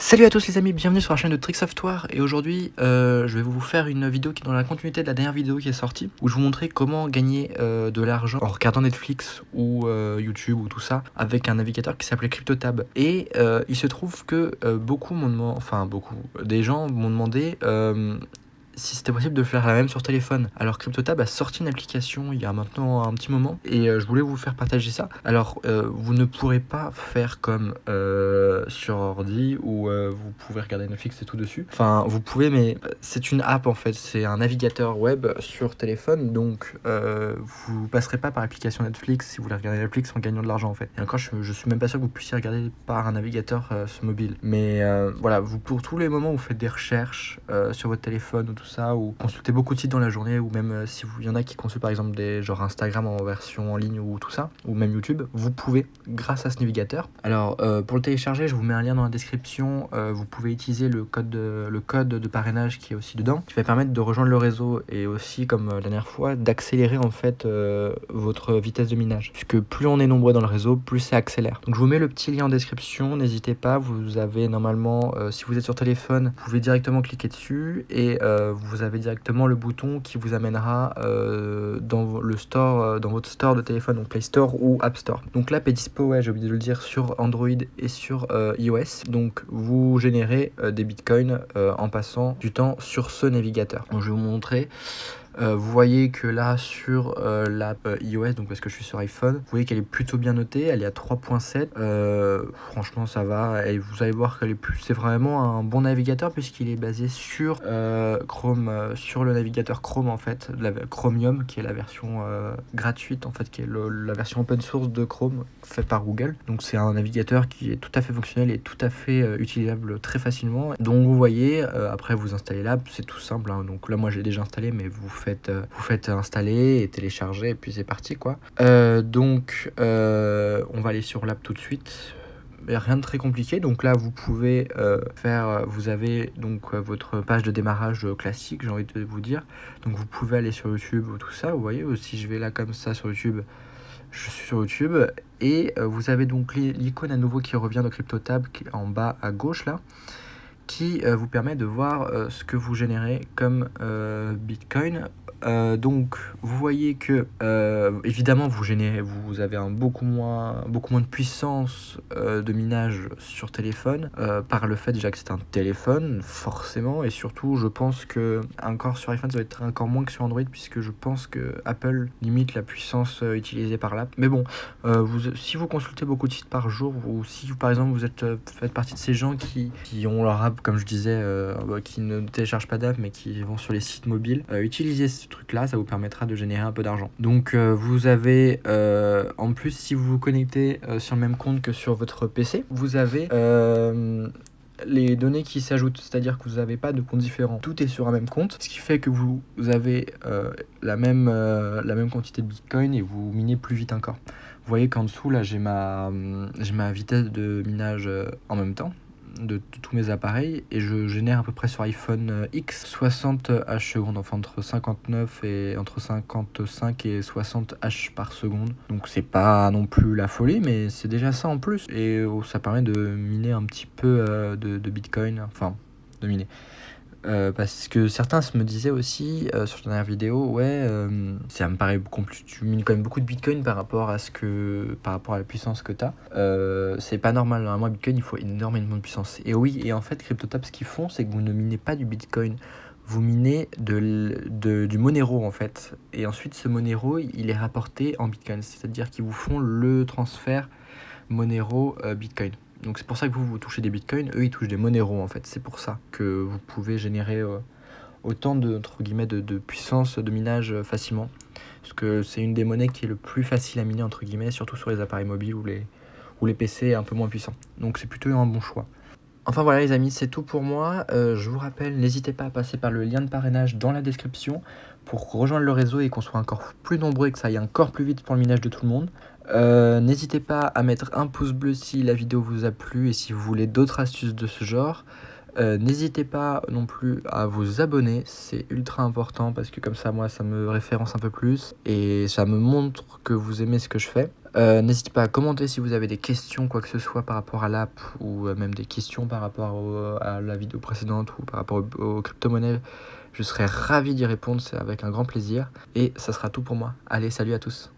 Salut à tous les amis, bienvenue sur la chaîne de Tricksoftoire et aujourd'hui je vais vous faire une vidéo qui est dans la continuité de la dernière vidéo qui est sortie où je vous montrer comment gagner de l'argent en regardant Netflix ou YouTube ou tout ça avec un navigateur qui s'appelait CryptoTab. Et il se trouve que beaucoup des gens m'ont demandé si c'était possible de faire la même sur téléphone. Alors CryptoTab a sorti une application il y a maintenant un petit moment et je voulais vous faire partager ça. Alors vous ne pourrez pas faire comme sur ordi où vous pouvez regarder Netflix et tout dessus. Enfin vous pouvez, mais c'est une app en fait, c'est un navigateur web sur téléphone, donc vous passerez pas par l'application Netflix si vous voulez regarder Netflix en gagnant de l'argent en fait. Et encore je suis même pas sûr que vous puissiez regarder par un navigateur mobile. Mais voilà, vous pour tous les moments où vous faites des recherches sur votre téléphone ou tout ça, ou consultez beaucoup de sites dans la journée, ou même si il y en a qui consultent par exemple des genre Instagram en version en ligne ou tout ça, ou même YouTube, vous pouvez grâce à ce navigateur. Alors pour le télécharger, je vous mets un lien dans la description. Vous pouvez utiliser le code de parrainage qui est aussi dedans, qui va permettre de rejoindre le réseau et aussi, comme la dernière fois, d'accélérer en fait votre vitesse de minage, puisque plus on est nombreux dans le réseau, plus ça accélère. Donc je vous mets le petit lien en description, n'hésitez pas. Vous avez normalement, si vous êtes sur téléphone, vous pouvez directement cliquer dessus et vous avez directement le bouton qui vous amènera dans le store, dans votre store de téléphone, donc Play Store ou App Store. Donc l'app est dispo, ouais, j'ai oublié de le dire, sur Android et sur iOS. Donc vous générez des bitcoins en passant du temps sur ce navigateur. Donc je vais vous montrer. Vous voyez que là sur l'app iOS, donc parce que je suis sur iPhone, vous voyez qu'elle est plutôt bien notée, elle est à 3.7. Franchement ça va, et vous allez voir qu'elle est c'est vraiment un bon navigateur puisqu'il est basé sur Chrome, sur le navigateur Chrome en fait, Chromium, qui est la version gratuite en fait, qui est la version open source de Chrome fait par Google. Donc c'est un navigateur qui est tout à fait fonctionnel et tout à fait utilisable très facilement. Donc vous voyez, après vous installez l'app, c'est tout simple hein. Donc là moi j'ai déjà installé, mais vous faites installer et télécharger et puis c'est parti quoi. Donc on va aller sur l'app tout de suite. Rien de très compliqué. Donc là vous pouvez vous avez donc votre page de démarrage classique, j'ai envie de vous dire. Donc vous pouvez aller sur YouTube ou tout ça, vous voyez. Si je vais là comme ça sur YouTube, je suis sur YouTube et vous avez donc l'icône à nouveau qui revient de CryptoTab en bas à gauche là, qui vous permet de voir ce que vous générez comme Bitcoin. Donc vous voyez que évidemment vous avez beaucoup moins de puissance de minage sur téléphone, par le fait déjà que c'est un téléphone forcément, et surtout je pense que encore sur iPhone ça va être encore moins que sur Android, puisque je pense que Apple limite la puissance utilisée par l'app. Mais bon, si vous consultez beaucoup de sites par jour, ou si par exemple vous faites partie de ces gens qui ont leur app, comme je disais, qui ne téléchargent pas d'app mais qui vont sur les sites mobiles, utilisez ce truc là, ça vous permettra de générer un peu d'argent. Donc vous avez en plus, si vous vous connectez sur le même compte que sur votre PC, vous avez les données qui s'ajoutent, c'est-à-dire que vous n'avez pas de compte différent, tout est sur un même compte, ce qui fait que vous avez la même quantité de Bitcoin et vous minez plus vite encore. Vous voyez qu'en dessous là j'ai ma vitesse de minage en même temps de tous mes appareils, et je génère à peu près sur iPhone X 60 H seconde, enfin entre 55 et 60 H par seconde. Donc c'est pas non plus la folie, mais c'est déjà ça en plus, et ça permet de miner un petit peu de Bitcoin, enfin de miner. Parce que certains me disaient aussi sur la dernière vidéo, ouais, ça me paraît tu mines quand même beaucoup de Bitcoin par rapport à la puissance que t'as. C'est pas normal, normalement Bitcoin il faut énormément de puissance. Et oui, et en fait CryptoTab, ce qu'ils font, c'est que vous ne minez pas du Bitcoin, vous minez du Monero en fait. Et ensuite ce Monero il est rapporté en Bitcoin, c'est-à-dire qu'ils vous font le transfert Monero Bitcoin. Donc c'est pour ça que vous touchez des bitcoins, eux ils touchent des Monero en fait. C'est pour ça que vous pouvez générer autant entre guillemets de puissance de minage facilement, parce que c'est une des monnaies qui est le plus facile à miner entre guillemets, surtout sur les appareils mobiles ou les PC un peu moins puissants. Donc c'est plutôt un bon choix. Enfin voilà les amis, c'est tout pour moi. Je vous rappelle, n'hésitez pas à passer par le lien de parrainage dans la description pour rejoindre le réseau et qu'on soit encore plus nombreux et que ça aille encore plus vite pour le minage de tout le monde. N'hésitez pas à mettre un pouce bleu si la vidéo vous a plu et si vous voulez d'autres astuces de ce genre. N'hésitez pas non plus à vous abonner, c'est ultra important parce que comme ça moi ça me référence un peu plus et ça me montre que vous aimez ce que je fais. N'hésitez pas à commenter si vous avez des questions, quoi que ce soit par rapport à l'app ou même des questions par rapport à la vidéo précédente ou par rapport aux crypto-monnaies. Je serai ravi d'y répondre, c'est avec un grand plaisir et ça sera tout pour moi. Allez, salut à tous.